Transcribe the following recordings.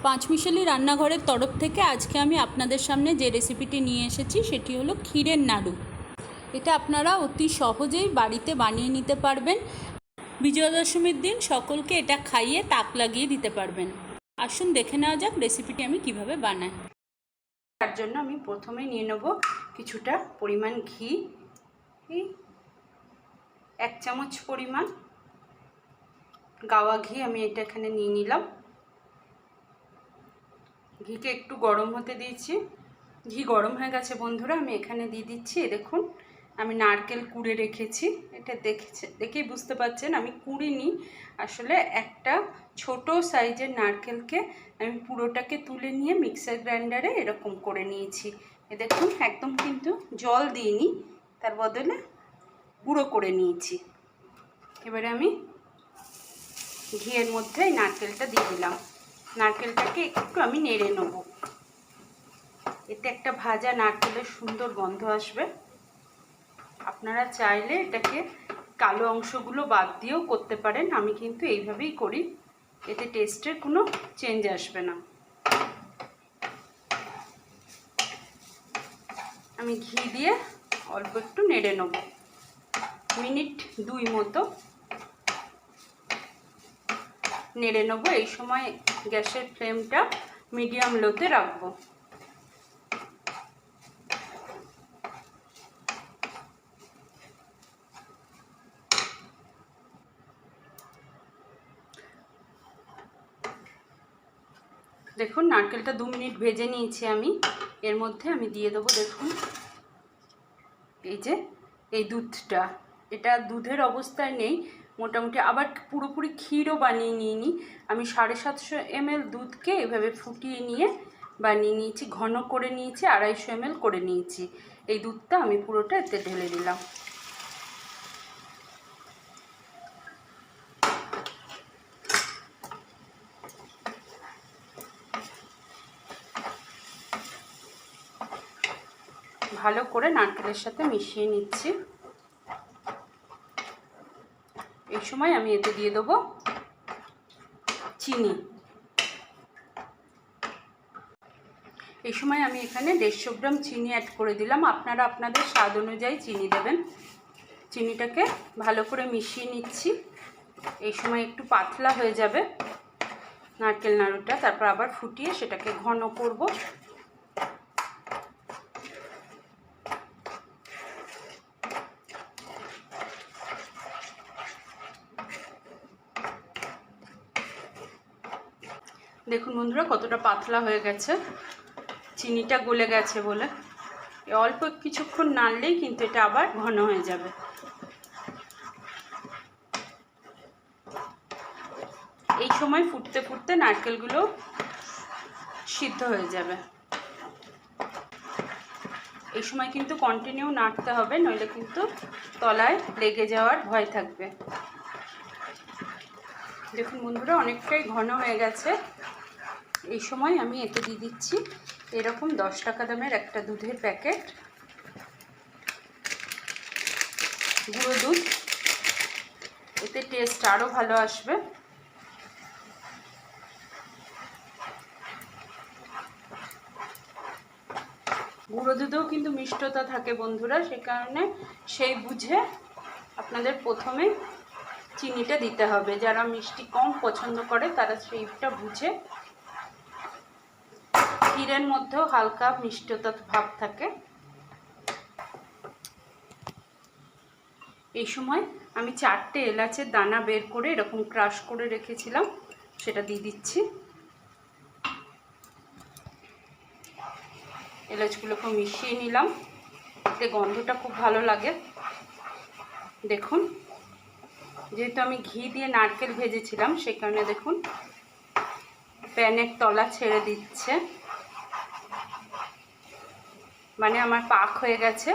পাঁচমিশালি রান্নাঘরের তরফ থেকে আজকে আমি আপনাদের সামনে যে রেসিপিটি নিয়ে এসেছি সেটি হলো ক্ষীরের নাড়ু। এটা আপনারা অতি সহজেই বাড়িতে বানিয়ে নিতে পারবেন। বিজয়া দশমীর দিন সকলকে এটা খাইয়ে তাক লাগিয়ে দিতে পারবেন। আসুন দেখে নেওয়া যাক রেসিপিটি আমি কিভাবে বানাই। তার জন্য আমি প্রথমে নিয়ে নেব কিছুটা পরিমাণ ঘি, 1 চামচ পরিমাণ গাওয়া ঘি আমি এটা এখানে নিয়ে নিলাম। ঘিকে একটু গরম হতে দিয়েছি। ঘি গরম হয়ে গেছে বন্ধুরা, আমি এখানে দিয়ে দিচ্ছি, দেখুন আমি নারকেল কুড়ে রেখেছি। এটা দেখেই বুঝতে পারছেন আমি কুড়িনি, আসলে একটা ছোট সাইজের নারকেলকে আমি পুরোটাকে তুলে নিয়ে মিক্সার গ্রাইন্ডারে এরকম করে নিয়েছি। দেখুন একদম কিন্তু জল দিইনি, তার বদলে গুঁড়ো করে নিয়েছি। এবারে আমি ঘিয়ের মধ্যে এই নারকেলটা দিয়ে দিলাম। নারকেলটাকে একটু আমি নেড়ে নেব, এতে একটা ভাজা নারকেলের সুন্দর গন্ধ আসবে। আপনারা চাইলে এটাকে কালো অংশগুলো বাদ দিয়েও করতে পারেন, আমি কিন্তু এইভাবেই করি, এতে টেস্টের কোনো চেঞ্জ আসবে না। আমি ঘি দিয়ে অল্প একটু নেড়ে নেব, মিনিট 2 মতো নেড়ে নেব। এই সময় গ্যাসের ফ্লেমটা মিডিয়াম লোতে রাখবো। দেখুন নারকেলটা 2 মিনিট ভেজে নিয়েছি আমি। এর মধ্যে আমি দিয়ে দেবো, দেখুন এই যে এই দুধটা, এটা দুধের অবস্থায় নেই মোটামুটি, আবার পুরোপুরি ক্ষীরও বানিয়ে নিইনি আমি। 750 ml দুধকে এভাবে ফুটিয়ে নিয়ে বানিয়ে নিয়েছি, ঘন করে নিয়েছি, 250 ml করে নিয়েছি। এই দুধটা আমি পুরোটা এতে ঢেলে দিলাম। ভালো করে নারকেলের সাথে মিশিয়ে নিচ্ছি। এই সময় আমি এতে দিয়ে দেবো চিনি। এই সময় আমি এখানে 150 গ্রাম চিনি অ্যাড করে দিলাম। আপনারা আপনাদের স্বাদ অনুযায়ী চিনি দেবেন। চিনিটাকে ভালো করে মিশিয়ে নিচ্ছি। এই সময় একটু পাতলা হয়ে যাবে নারকেল নাড়ুটা, তারপর আবার ফুটিয়ে সেটাকে ঘন করব। দেখুন বন্ধুরা কতটা পাতলা হয়ে গেছে, চিনিটা গলে গেছে বলে। অল্প কিছুক্ষণ নাড়লেই কিন্তু এটা আবার ঘন হয়ে যাবে। এই সময় ফুটতে ফুটতে নারকেলগুলো সিদ্ধ হয়ে যাবে। এই সময় কিন্তু কন্টিনিউ নাড়তে হবে, নইলে কিন্তু তলায় লেগে যাওয়ার ভয় থাকবে। দেখুন বন্ধুরা অনেকটাই ঘন হয়ে গেছে। এই সময় আমি এতে দিয়ে দিচ্ছি এরকম 10 টাকা দামের একটা দুধের প্যাকেট, গুঁড়ো দুধ। এতে টেস্ট আরও ভালো আসবে। গুঁড়ো দুধেও কিন্তু মিষ্টতা থাকে বন্ধুরা, সে কারণে সেই বুঝে আপনাদের প্রথমে চিনিটা দিতে হবে। যারা মিষ্টি কম পছন্দ করে তারা সেইটা বুঝে। ক্ষীরের মধ্যেও হালকা মিষ্টতা ভাব থাকে। এই সময় আমি 4টে এলাচের দানা বের করে এরকম ক্রাশ করে রেখেছিলাম, সেটা দিয়ে দিচ্ছি। এলাচগুলোকে মিশিয়ে নিলাম, এতে গন্ধটা খুব ভালো লাগে। দেখুন যেহেতু আমি ঘি দিয়ে নারকেল ভেজেছিলাম সেই কারণে দেখুন প্যানের তলা ছেড়ে দিচ্ছে, মানে আমার পাক হয়ে গেছে।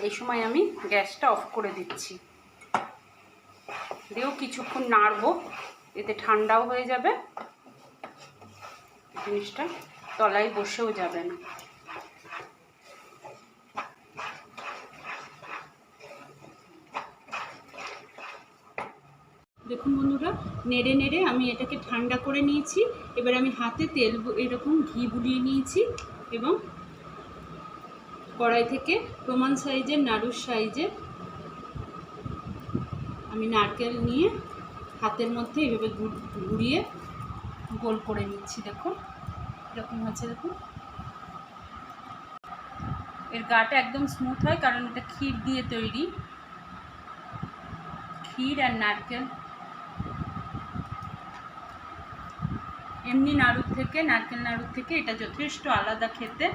এই সময় আমি গ্যাসটা অফ করে দিচ্ছি, দিয়েও কিছুক্ষণ নাড়বো, এতে ঠান্ডাও হয়ে যাবে, জিনিসটা তলায় বসেও যাবে না। দেখুন বন্ধুরা, নেড়ে নেড়ে আমি এটাকে ঠান্ডা করে নিয়েছি। এবার আমি হাতে তেল এরকম ঘি বুলিয়ে নিয়েছি এবং কড়াই থেকে প্রমাণ সাইজের নাড়ুর সাইজে আমি নারকেল নিয়ে হাতের মধ্যে এভাবে ঘুরিয়ে গোল করে নিচ্ছি। দেখুন এরকম হচ্ছে। দেখুন এর গাটা একদম স্মুথ হয়, কারণ এটা ক্ষীর দিয়ে তৈরি, ক্ষীর আর নারকেল। এমনি নাড়ুর থেকে, নারকেল নাড়ুর থেকে এটা যথেষ্ট আলাদা খেতে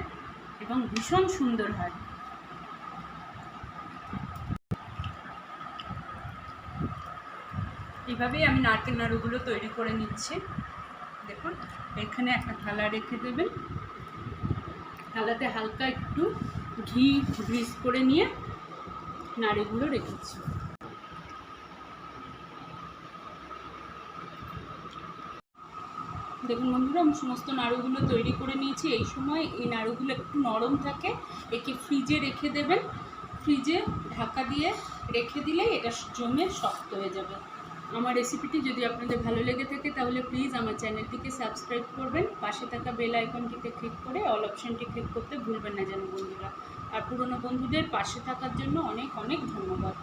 এবং ভীষণ সুন্দর হয়। এভাবেই আমি নারকেল নাড়ুগুলো তৈরি করে নিচ্ছি। দেখুন এখানে একটা থালা রেখে দেবেন, থালাতে হালকা একটু ঘি গ্রিস করে নিয়ে নাড়ুগুলো রেখেছি। দেখুন বন্ধুরা, আমি সমস্ত নাড়ুগুলো তৈরি করে নিয়েছি। এই সময় এই নাড়ুগুলো একটু নরম থাকে, একে ফ্রিজে রেখে দেবেন। ফ্রিজে ঢাকা দিয়ে রেখে দিলেই এটা জমে শক্ত হয়ে যাবে। আমার রেসিপিটি যদি আপনাদের ভালো লেগে থাকে তাহলে প্লিজ আমার চ্যানেলটিকে সাবস্ক্রাইব করবেন, পাশে থাকা বেল আইকনটিতে ক্লিক করে অল অপশানটি ক্লিক করতে ভুলবেন না যেন বন্ধুরা। আর পুরনো বন্ধুদের পাশে থাকার জন্য অনেক অনেক ধন্যবাদ।